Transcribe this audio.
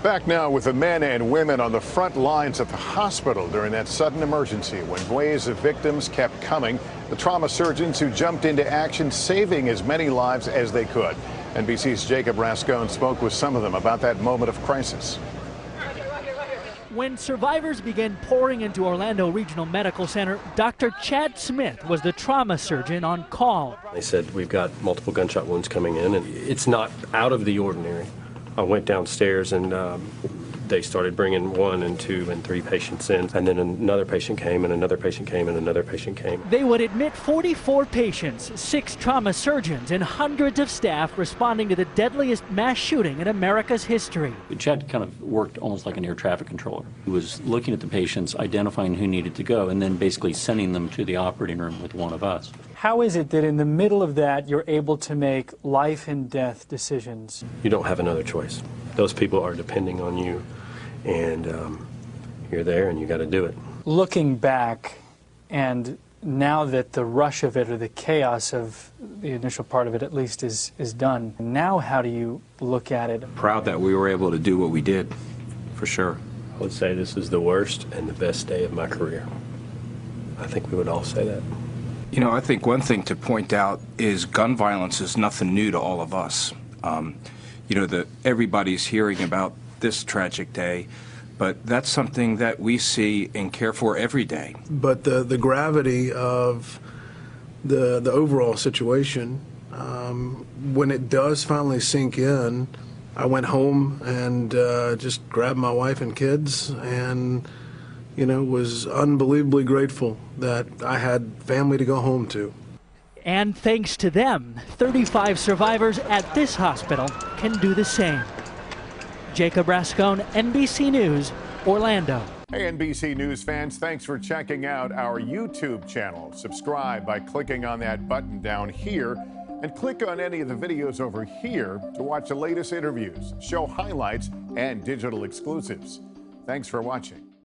Back now with the men and women on the front lines at the hospital during that sudden emergency when waves of victims kept coming. The trauma surgeons who jumped into action, saving as many lives as they could. NBC's Jacob Rascone spoke with some of them about that moment of crisis. When survivors began pouring into Orlando Regional Medical Center, Dr. Chad Smith was the trauma surgeon on call. They said, we've got multiple gunshot wounds coming in, and it's not out of the ordinary. I went downstairs and they started bringing 1 and 2 and 3 patients in, and then another patient came, and another patient came, and another patient came. They would admit 44 patients, 6 trauma surgeons, and hundreds of staff responding to the deadliest mass shooting in America's history. Chad kind of worked almost like an air traffic controller. He was looking at the patients, identifying who needed to go, and then basically sending them to the operating room with one of us. How is it that in the middle of that you're able to make life and death decisions? You don't have another choice. Those people are depending on you, and you're there and you got to do it. Looking back, and now that the rush of it or the chaos of the initial part of it at least is done, now how do you look at it? Proud that we were able to do what we did, for sure. I would say this is the worst and the best day of my career. I think we would all say that. You know, I think one thing to point out is gun violence is nothing new to all of us. You know, everybody's hearing about this tragic day, but that's something that we see and care for every day. But the gravity of the overall situation, when it does finally sink in, I went home and just grabbed my wife and kids and, you know, was unbelievably grateful that I had family to go home to. And thanks to them, 35 survivors at this hospital can do the same. Jacob Rascone, NBC News, Orlando. Hey, NBC News fans, thanks for checking out our YouTube channel. Subscribe by clicking on that button down here and click on any of the videos over here to watch the latest interviews, show highlights, and digital exclusives. Thanks for watching.